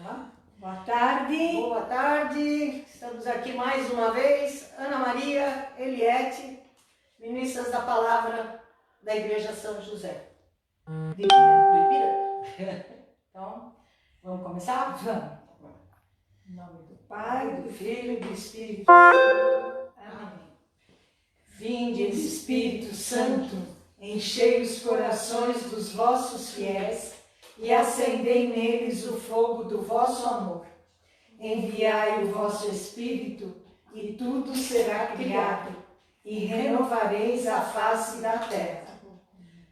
Tá? Boa tarde. Boa tarde. Estamos aqui mais uma vez. Ana Maria, Eliette, ministras da Palavra da Igreja São José. Do Ipiranga. Então, vamos começar? Vamos. Em nome do Pai, do Filho e do Espírito Santo. Amém. Vinde, Espírito Santo, enchei os corações dos vossos fiéis e acendei neles o fogo do vosso amor. Enviai o vosso Espírito e tudo será criado e renovareis a face da terra.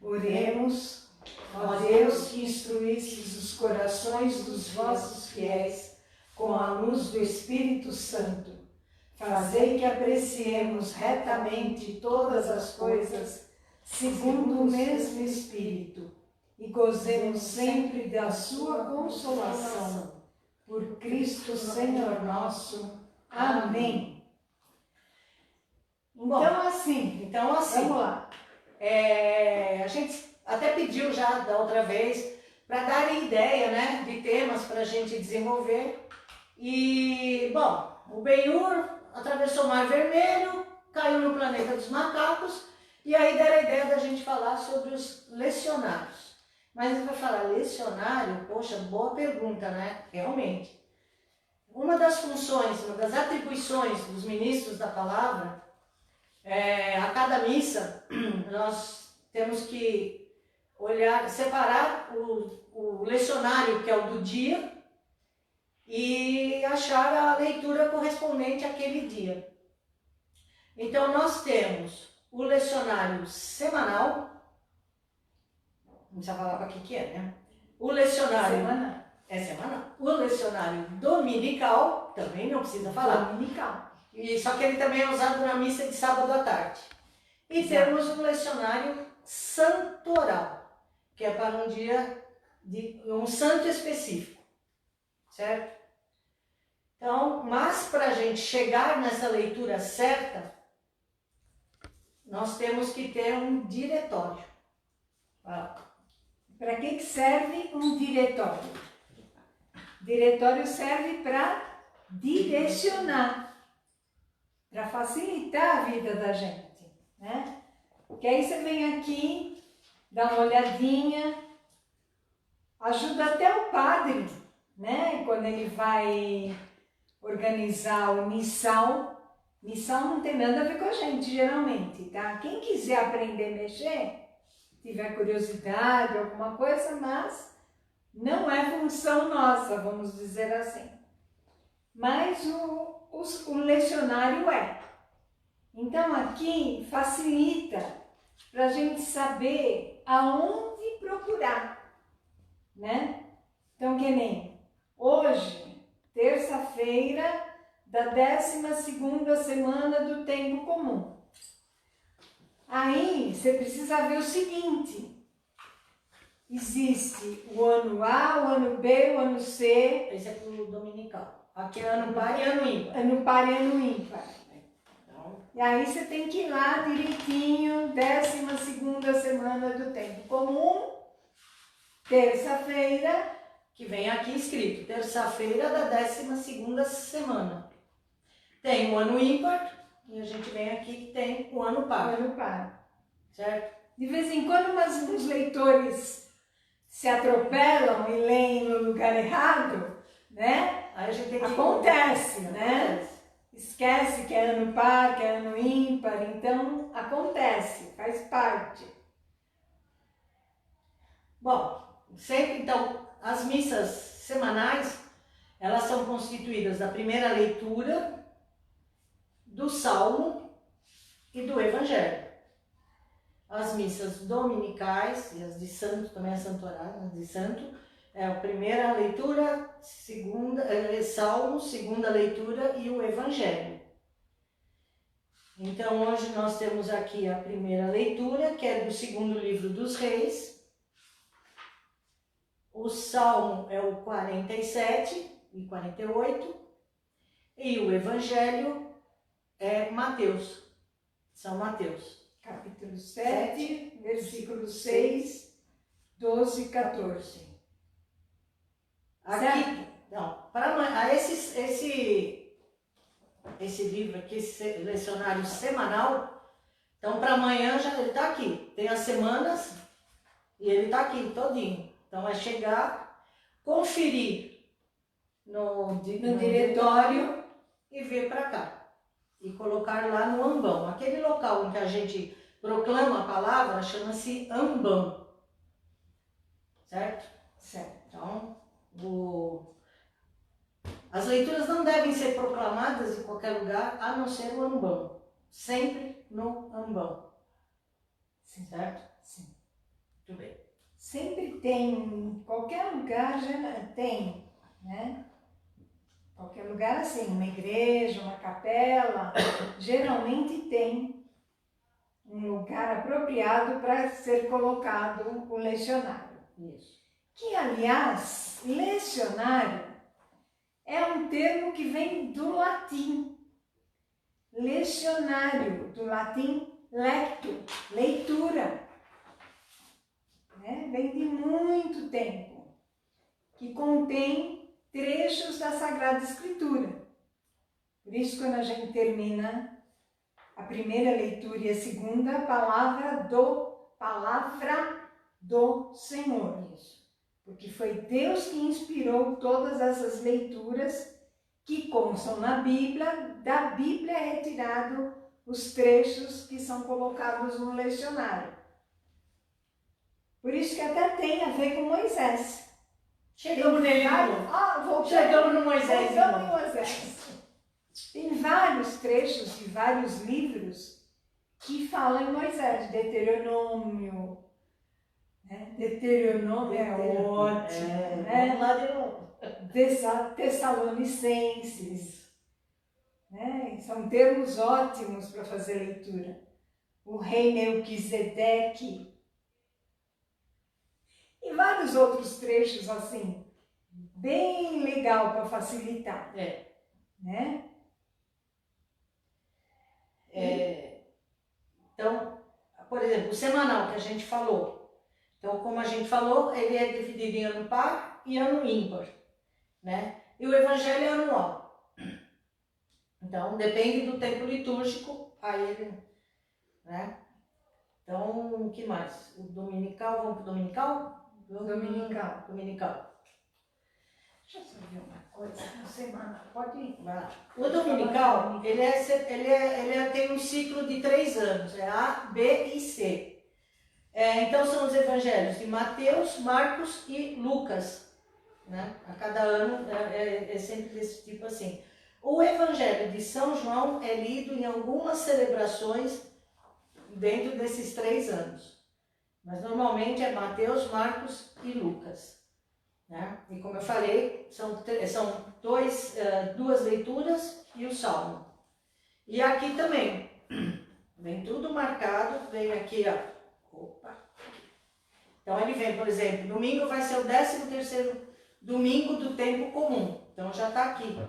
Oremos, ó Deus, que instruístes os corações dos vossos fiéis com a luz do Espírito Santo. Fazei que apreciemos retamente todas as coisas, segundo o mesmo Espírito, e gozemos sempre da sua consolação. Por Cristo Senhor nosso. Amém. Então assim, vamos lá. A gente até pediu já da outra vez para darem ideia, né, de temas para a gente desenvolver. E, bom, o Ben-Hur atravessou o Mar Vermelho, caiu no planeta dos macacos, e aí deram a ideia da gente falar sobre os lecionários. Mas ele vai falar lecionário? Poxa, boa pergunta, né? Realmente. Uma das funções, uma das atribuições dos ministros da palavra, a cada missa, nós temos que olhar, separar o lecionário, que é o do dia, e achar a leitura correspondente àquele dia. Então, nós temos o lecionário semanal, não precisa falar para que é, né? O lecionário semanal. O lecionário dominical, também não precisa falar. Dominical. Só que ele também é usado na missa de sábado à tarde. E temos um lecionário santoral, que é para um dia de um santo específico, certo? Então, mas para a gente chegar nessa leitura certa, nós temos que ter um diretório. Para que serve um diretório? Diretório serve para direcionar, para facilitar a vida da gente, né? Porque aí você vem aqui, dá uma olhadinha, ajuda até o padre, né? Quando ele vai organizar o missal. Missal não tem nada a ver com a gente, geralmente, tá? Quem quiser aprender a mexer, tiver curiosidade, alguma coisa, mas não é função nossa, vamos dizer assim. Mas o lecionário é. Então aqui facilita para a gente saber aonde procurar, né? Então que nem hoje, terça-feira da 12ª semana do tempo comum. Aí você precisa ver o seguinte: existe o ano A, o ano B, o ano C. Esse é para o dominical. Aqui é ano par e ano ímpar. Ano par e ano ímpar. Então, e aí você tem que ir lá direitinho, 12ª semana do tempo comum, terça-feira. Que vem aqui escrito, terça-feira da 12ª semana. Tem o ano ímpar. E a gente vem aqui que tem o ano par. O ano par. Certo? De vez em quando os leitores se atropelam e leem no lugar errado, né? Aí a gente tem que... Acontece, né? Esquece que é ano par, que é ano ímpar, então acontece, faz parte. Bom, sempre então, as missas semanais, elas são constituídas da primeira leitura, do Salmo e do Evangelho. As missas dominicais e as de santo, também é santuário, as de santo, é a primeira leitura, Salmo, segunda leitura e o Evangelho. Então hoje nós temos aqui a primeira leitura, que é do segundo livro dos Reis. O Salmo é o 47 e 48 e o Evangelho é Mateus, São Mateus. Capítulo 7, versículos 6, 12 e 14. Aqui, não, esse livro aqui, esse lecionário semanal, então para amanhã já ele está aqui. Tem as semanas e ele está aqui todinho. Então é chegar, conferir no diretório e vir para cá. E colocar lá no ambão. Aquele local em que a gente proclama a palavra chama-se ambão. Certo? Certo. Então, as leituras não devem ser proclamadas em qualquer lugar, a não ser o ambão. Sempre no ambão. Sim. Certo? Sim. Muito bem. Sempre tem, em qualquer lugar já tem, né? Qualquer lugar assim, uma igreja, uma capela, geralmente tem um lugar apropriado para ser colocado o lecionário. Isso. Que, aliás, lecionário é um termo que vem do latim. Lecionário, do latim lecto, leitura. Né? Vem de muito tempo, que contém trechos da Sagrada Escritura. Por isso, quando a gente termina a primeira leitura e a segunda, palavra do Senhor. Isso. Porque foi Deus que inspirou todas essas leituras que constam na Bíblia. Da Bíblia é retirado os trechos que são colocados no lecionário. Por isso que até tem a ver com Moisés. Chegamos nele. Chegamos no Moisés. Voltamos em Moisés. Tem vários trechos de vários livros que falam em Moisés. Deuteronômio. Deuteronômio é ótimo. Né? Vamos lá de novo. Tessalonicenses. Né? São termos ótimos para fazer leitura. O rei Melquisedeque. E vários outros trechos assim, bem legal para facilitar. Né? Então, por exemplo, o semanal que a gente falou. Então, como a gente falou, ele é dividido em ano par e ano ímpar. Né? E o evangelho é anual. Então, depende do tempo litúrgico, aí ele, né? Então, o que mais? O dominical, vamos para o dominical? Dominical. Deixa eu só ver uma coisa, semana, pode ir? O dominical, ele tem um ciclo de 3 anos, é A, B e C. Então, são os evangelhos de Mateus, Marcos e Lucas. Né? A cada ano é sempre desse tipo assim. O Evangelho de São João é lido em algumas celebrações dentro desses 3 anos. Mas normalmente é Mateus, Marcos e Lucas. Né? E como eu falei, são 2 leituras e o Salmo. E aqui também, vem tudo marcado, vem aqui, ó. Opa! Então ele vem, por exemplo, domingo vai ser o 13º domingo do tempo comum. Então já está aqui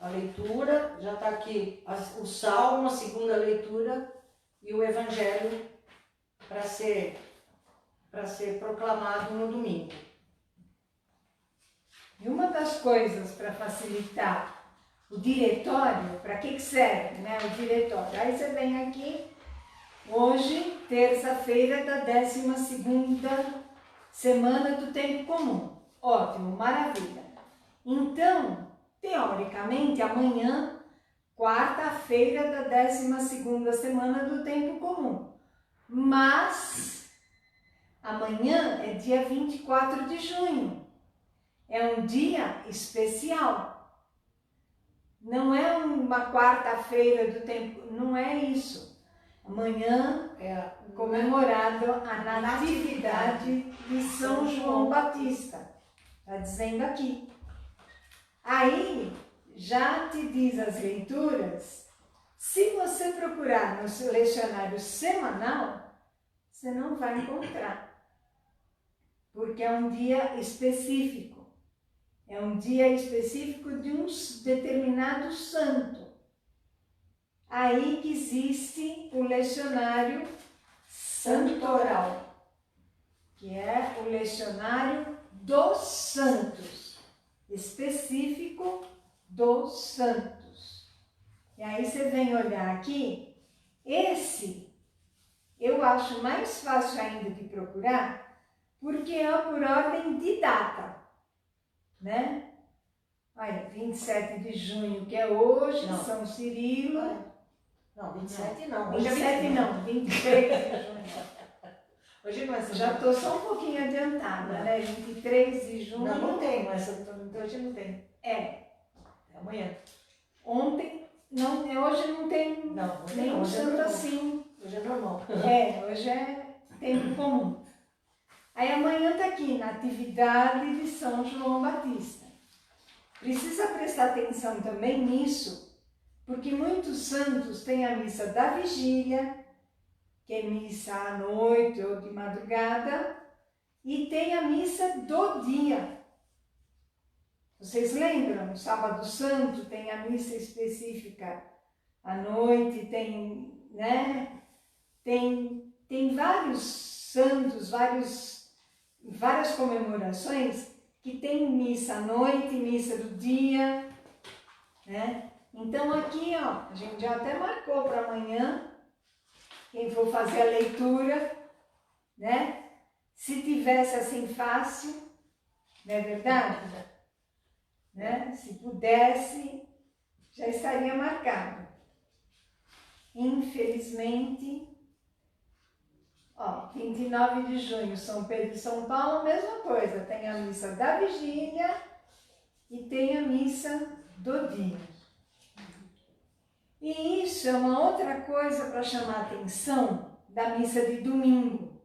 a leitura, já está aqui o Salmo, a segunda leitura e o Evangelho para ser proclamado no domingo. E uma das coisas para facilitar o diretório, para que serve, né, o diretório? Aí você vem aqui, hoje, terça-feira da 12ª semana do tempo comum. Ótimo, maravilha. Então, teoricamente, amanhã, quarta-feira da 12ª semana do tempo comum. Mas, amanhã é dia 24 de junho. É um dia especial. Não é uma quarta-feira do tempo, não é isso. Amanhã é comemorado a Natividade de São João Batista. Está dizendo aqui. Aí, já te diz as leituras. Se você procurar no seu lecionário semanal, você não vai encontrar. Porque é um dia específico. É um dia específico de um determinado santo. Aí que existe o lecionário santoral, que é o lecionário dos santos. específico dos santos. E aí você vem olhar aqui, esse eu acho mais fácil ainda de procurar, porque é por ordem de data, né? Aí, 27 de junho, que é hoje, Não. São Cirilo. Não, 27 não. Hoje é 27 não, 23 de junho. Hoje não é essa. Já estou só um pouquinho adiantada, né? 23 de junho. Não tem essa. Então hoje não tem. É. É amanhã. Ontem, não, hoje não tem Não, hoje nenhum não, hoje é santo normal. assim. Hoje é normal. Hoje é tempo comum. Aí amanhã está aqui, Natividade de São João Batista. Precisa prestar atenção também nisso, porque muitos santos têm a missa da vigília, que é missa à noite ou de madrugada, e tem a missa do dia. Vocês lembram? Sábado Santo tem a missa específica à noite, tem, né? Tem vários santos, várias comemorações que tem missa à noite, missa do dia, né? Então aqui, ó, a gente já até marcou para amanhã, quem for fazer a leitura, né? Se tivesse assim fácil, não é verdade? Né? Se pudesse, já estaria marcado. Infelizmente, ó, 29 de junho, São Pedro e São Paulo, mesma coisa. Tem a missa da vigília e tem a missa do dia. E isso é uma outra coisa para chamar a atenção da missa de domingo.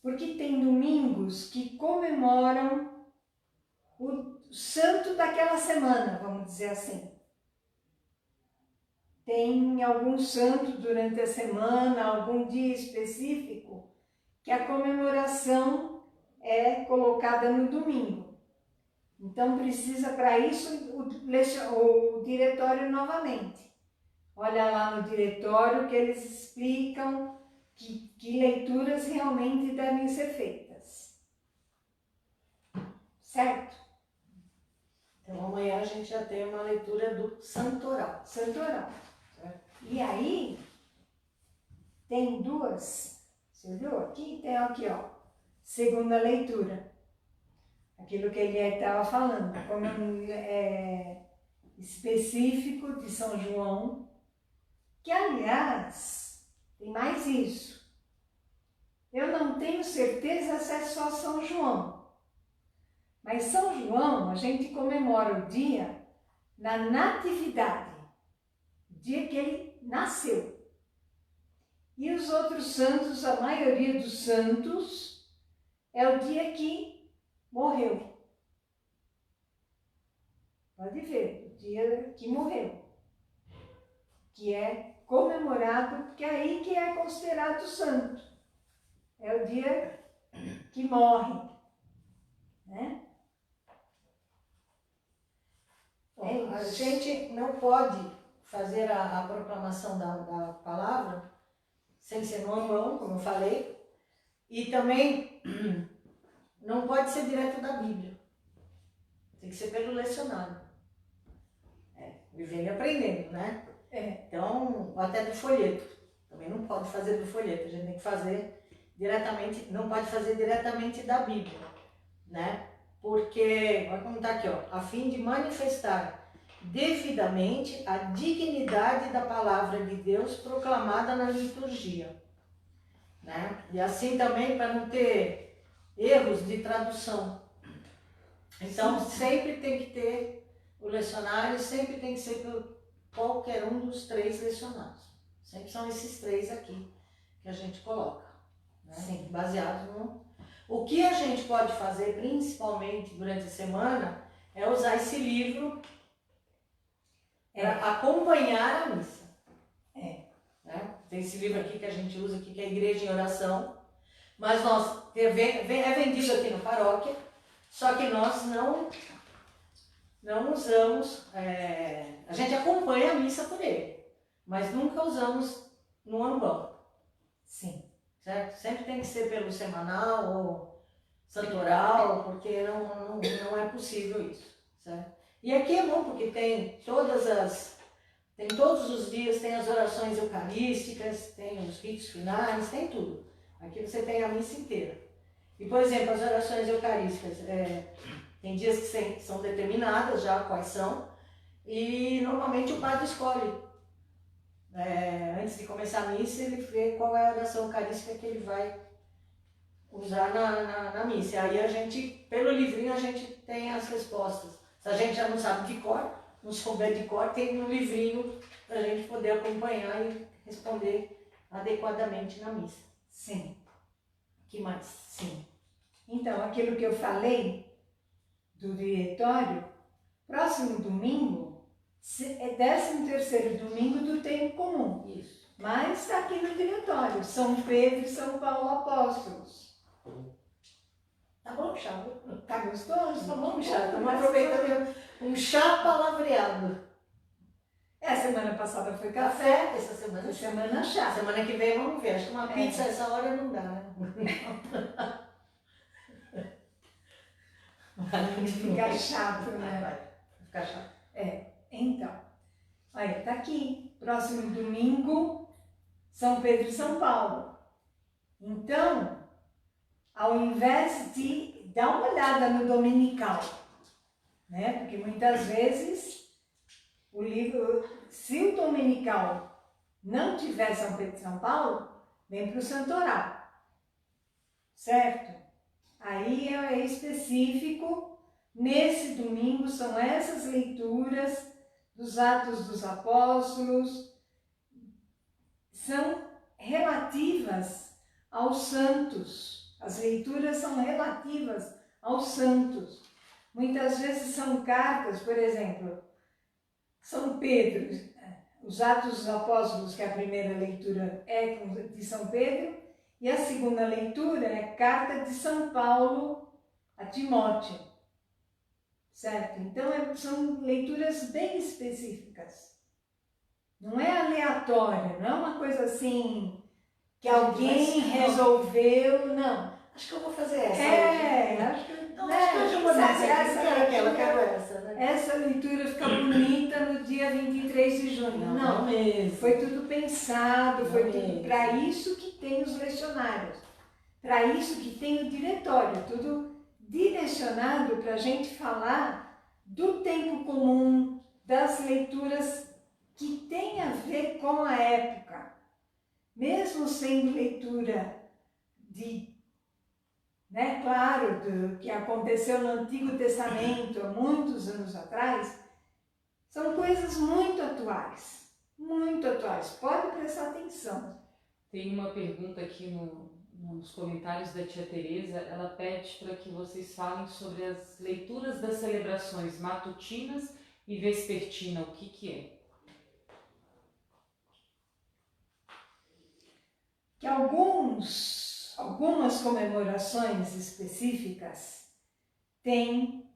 Porque tem domingos que comemoram o santo daquela semana, vamos dizer assim. Tem algum santo durante a semana, algum dia específico, que a comemoração é colocada no domingo. Então precisa para isso o diretório novamente. Olha lá no diretório que eles explicam que leituras realmente devem ser feitas. Certo? Então amanhã a gente já tem uma leitura do Santoral. Santoral. E aí, tem duas, você viu aqui? Tem aqui, ó, segunda leitura. Aquilo que ele estava falando, como é específico de São João, que aliás, tem mais isso. Eu não tenho certeza se é só São João, mas São João a gente comemora o dia na natividade, o dia que ele nasceu. E os outros santos, a maioria dos santos, é o dia que morreu. Pode ver, o dia que morreu. Que é comemorado, porque é aí que é considerado santo. É o dia que morre, né? Bom, a gente não pode fazer a proclamação da palavra sem ser no ambão, como eu falei, e também não pode ser direto da Bíblia. Tem que ser pelo lecionário. Vivendo e aprendendo, né? Então, até do folheto. Também não pode fazer do folheto. A gente tem que fazer diretamente, não pode fazer diretamente da Bíblia, né? Porque, vai contar aqui, ó, a fim de manifestar devidamente a dignidade da palavra de Deus proclamada na liturgia, né? E assim também para não ter erros de tradução. Então, sempre tem que ter o lecionário, sempre tem que ser por qualquer um dos 3 lecionários. Sempre são esses 3 aqui que a gente coloca, né? Sim. Baseados no... O que a gente pode fazer, principalmente durante a semana, é usar esse livro para acompanhar a missa. Né? Tem esse livro aqui que a gente usa aqui, que é a Igreja em Oração, mas nós é vendido aqui na paróquia, só que nós não usamos, a gente acompanha a missa por ele, mas nunca usamos no ambão. Sim. Certo? Sempre tem que ser pelo semanal ou santoral, porque não é possível. possível isso, certo? E aqui é bom porque tem todos os dias, tem as orações eucarísticas, tem os ritos finais, tem tudo. Aqui você tem a missa inteira. E, por exemplo, as orações eucarísticas, tem dias que são determinadas já quais são, e normalmente o padre escolhe. Antes de começar a missa, ele vê qual é a oração eucarística que ele vai usar na missa. E aí a gente, pelo livrinho, a gente tem as respostas. Se a gente já não sabe de cor, não souber de cor, tem um livrinho para a gente poder acompanhar e responder adequadamente na missa. Sim. Que mais? Sim. Então, aquilo que eu falei do diretório, próximo domingo é 13º domingo do tempo comum. Isso. Mas está aqui no diretório, São Pedro e São Paulo apóstolos. Tá bom, chá? Tá gostoso? Tá bom, chá. Estamos aproveitando um chá palavreado. Semana passada foi café, Essa semana essa semana chá. Semana que vem vamos ver. Acho que uma pizza essa hora não dá, né? Fica chato, né? Vai ficar chato. Então, olha, tá aqui, próximo domingo, São Pedro e São Paulo. Então, ao invés de dar uma olhada no dominical, né? Porque muitas vezes o livro, se o dominical não tiver São Pedro e São Paulo, vem para o santoral, certo? Aí é específico, nesse domingo são essas leituras dos Atos dos Apóstolos, são relativas aos santos, as leituras são relativas aos santos. Muitas vezes são cartas, por exemplo, São Pedro, os Atos dos Apóstolos, que a primeira leitura é de São Pedro, e a segunda leitura é carta de São Paulo a Timóteo, certo? Então são leituras bem específicas. Não é aleatória, não é uma coisa assim que alguém resolveu, não. Acho que eu vou fazer essa. Acho que não, acho que hoje eu vou nessa. Eu quero essa, né? Essa leitura fica bonita no dia 23 de junho. Não mesmo. Foi tudo pensado, foi tudo para isso que tem os lecionários, para isso que tem o diretório, tudo direcionado para a gente falar do tempo comum, das leituras que tem a ver com a época. Mesmo sendo leitura claro, do que aconteceu no Antigo Testamento há muitos anos atrás, são coisas muito atuais, pode prestar atenção. Tem uma pergunta aqui nos comentários da tia Tereza, ela pede para que vocês falem sobre as leituras das celebrações matutinas e vespertina, o que é? Que algumas comemorações específicas têm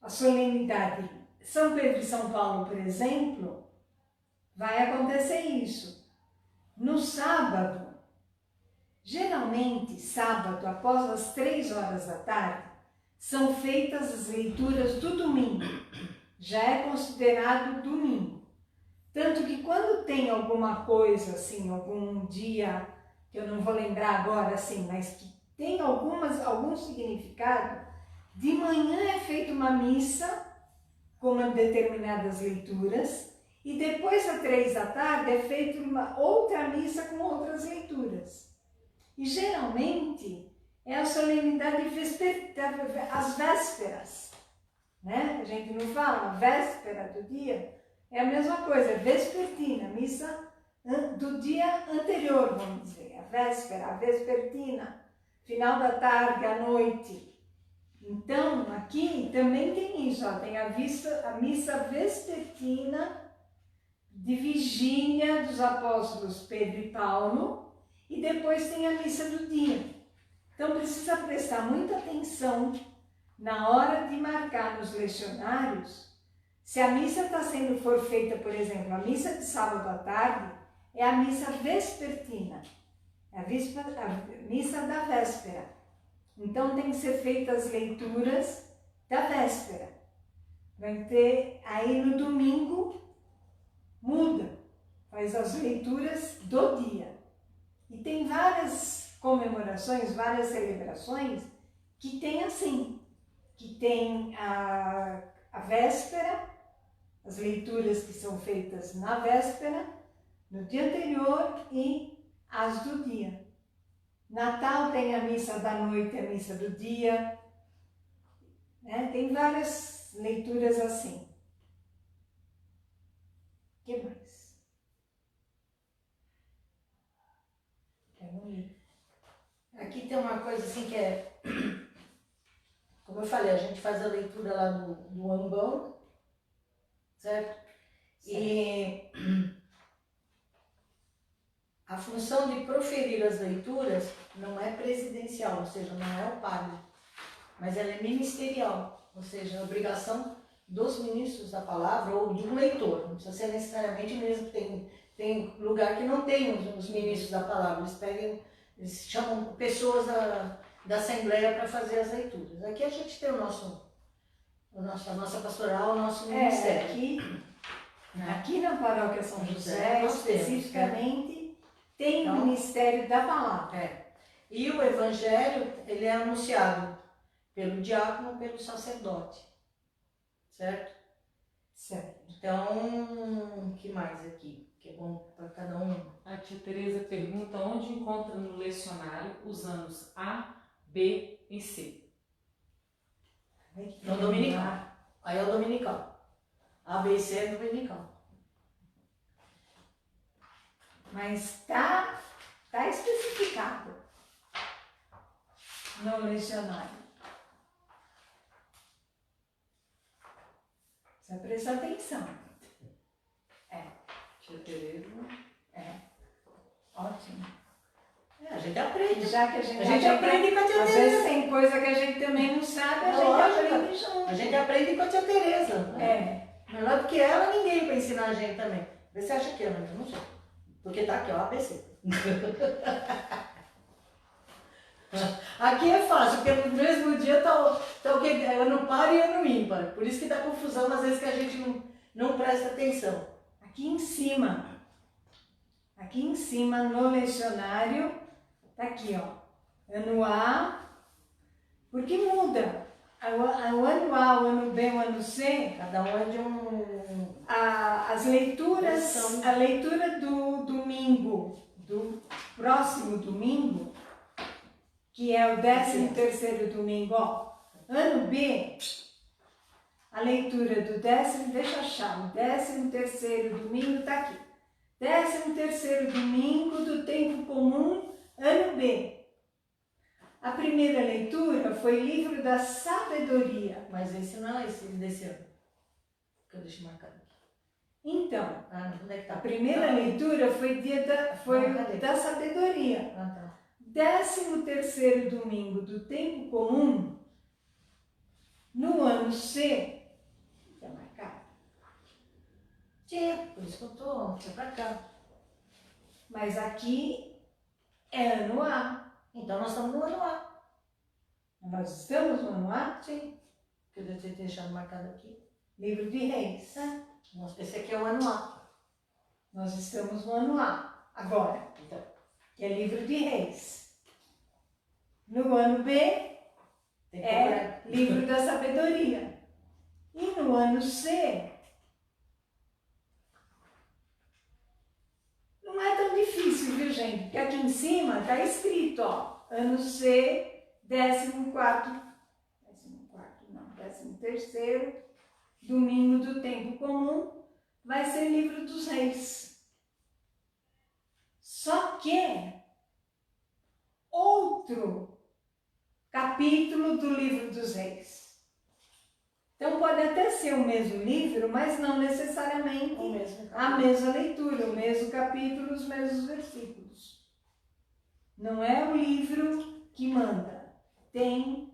a solenidade. São Pedro e São Paulo, por exemplo, vai acontecer isso. No sábado, geralmente sábado, após as 3 horas da tarde, são feitas as leituras do domingo. Já é considerado domingo. Tanto que quando tem alguma coisa assim, algum dia que eu não vou lembrar agora, assim, mas que tem algum significado, de manhã é feita uma missa com determinadas leituras e depois às 3 da tarde é feita uma outra missa com outras leituras. E geralmente é a solenidade as vésperas, né? A gente não fala véspera do dia, é a mesma coisa, vespertina, missa do dia anterior, vamos dizer, a véspera, a vespertina, final da tarde, à noite. Então, aqui também tem isso, ó, tem a missa vespertina de vigília dos apóstolos Pedro e Paulo e depois tem a missa do dia. Então, precisa prestar muita atenção na hora de marcar nos lecionários se a missa for feita, por exemplo, a missa de sábado à tarde, é a missa vespertina, a missa da véspera. Então tem que ser feitas leituras da véspera. Vai ter aí no domingo, muda, faz as leituras do dia. E tem várias comemorações, várias celebrações que tem assim, que tem a véspera, as leituras que são feitas na véspera, no dia anterior e as do dia. Natal tem a missa da noite e a missa do dia, né? Tem várias leituras assim. O que mais? Quero ler. Aqui tem uma coisa assim que é, como eu falei, a gente faz a leitura lá do Ambão, certo? E a função de proferir as leituras não é presidencial, ou seja, não é o padre, mas ela é ministerial, ou seja, é obrigação dos ministros da palavra ou de um leitor. Não precisa ser necessariamente mesmo, tem lugar que não tem os ministros da palavra, eles chamam pessoas da Assembleia para fazer as leituras. Aqui a gente tem a nossa pastoral, o nosso ministério. Aqui na Paróquia São José, nós temos, especificamente, tem então, o Ministério da Palavra. E o Evangelho, ele é anunciado pelo diácono, pelo sacerdote, certo? Certo. Então, o que mais aqui? Que é bom para cada um. A tia Tereza pergunta onde encontra no lecionário os anos A, B e C. No dominical. Aí é o dominical. A, B e C é dominical. Mas tá especificado no lecionário. Precisa prestar atenção. Tia Tereza. Ótimo. A gente aprende. Já que a gente aprende com a tia às Tereza. vezes tem coisa que a gente também não sabe, a gente aprende junto. A gente aprende com a tia Tereza. Melhor do que ela, ninguém para ensinar a gente também. Vê se acha que é, mas eu não sei. Porque tá aqui, ó, ABC. Aqui é fácil, porque no mesmo dia tá o que ano par e ano ímpar. Por isso que dá confusão, às vezes que a gente não presta atenção. Aqui em cima no lecionário, tá aqui, ó, ano A, porque muda. O ano A, o ano B, o ano C, Cada um é de um... as leituras, a leitura do domingo, do próximo domingo, que é o 13º domingo, ó, ano B, a leitura do deixa eu achar, o 13º domingo tá aqui. 13º domingo do tempo comum, ano B. A primeira leitura foi livro da sabedoria. Mas esse não é esse desse ano. Que eu deixo marcado aqui. Então, onde é que tá? a primeira leitura foi da sabedoria. Tá. 13º domingo do tempo comum, no ano C, tá marcado? Por isso que eu tô pra cá. Mas aqui é ano A. Então nós estamos no ano A. Nós estamos no ano A? Sim. Que eu devo ter deixado marcado aqui. Livro de Reis. Esse aqui é o ano A. Nós estamos no ano A agora, Então, que é livro de Reis. No ano B é livro da sabedoria. E no ano C não é tão difícil, viu, gente? Porque aqui em cima está escrito, ó, ano C, 13º domingo do tempo comum, vai ser livro dos reis. Só que outro capítulo do livro dos reis. Então pode até ser o mesmo livro, mas não necessariamente a mesma leitura, o mesmo capítulo, os mesmos versículos. Não é o livro que manda, tem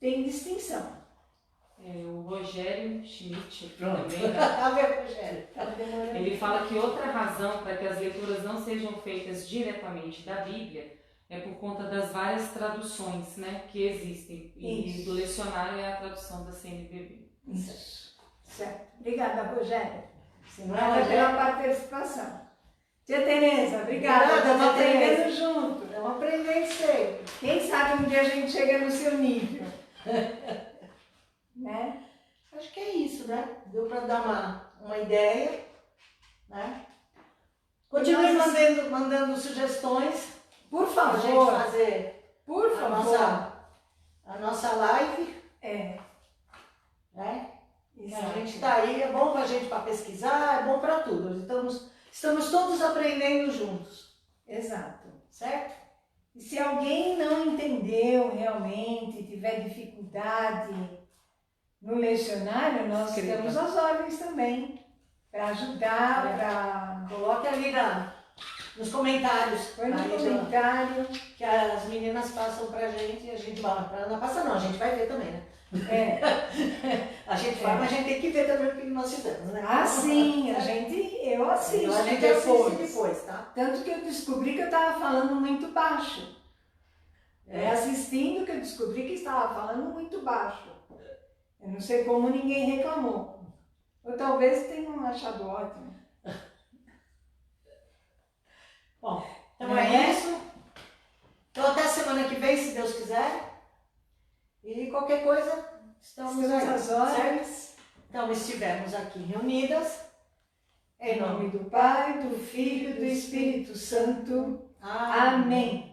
distinção. O Rogério Schmidt Pronto. também, Rogério. ele fala que outra razão para que as leituras não sejam feitas diretamente da Bíblia é por conta das várias traduções, né, que existem. E Isso. do lecionário é a tradução da CNBB. Isso. Certo. Obrigada, Rogério. Senhora, Obrigada pela participação. Tia Tereza, obrigada. Obrigada, Estamos tia Tereza. aprendendo junto. Estamos aprendendo sempre. Quem sabe um dia a gente chega no seu nível. Né? Acho que é isso, né? Deu para dar uma ideia, né? Continue mandando sugestões Por para a gente favor, fazer por a favor. nossa live, É, né? exato. A gente está aí, é bom para a gente para pesquisar, é bom para tudo. Estamos todos aprendendo juntos, Exato. certo? E se alguém não entendeu realmente, tiver dificuldade no lecionário, nós Escreva. temos as ordens também para ajudar, É. para Coloque ali nos comentários. põe no Aí, comentário. que as meninas passam pra gente e a gente vai. Não passa não, a gente vai ver também, né? É. A gente faz, mas a gente tem que ver também o que nós fizemos, né? Ah, sim, eu assisto Então, a gente depois. assiste depois, tá? Tanto que eu descobri que eu estava falando muito baixo. É assistindo que eu descobri que estava falando muito baixo. Eu não sei como ninguém reclamou. Ou talvez tenham achado ótimo. Bom, então Não é é? isso. Então até semana que vem, se Deus quiser. E qualquer coisa, estamos aí, às certo? horas. Então estivemos aqui reunidas. Em nome do Pai, do Filho e do Espírito Santo. Amém.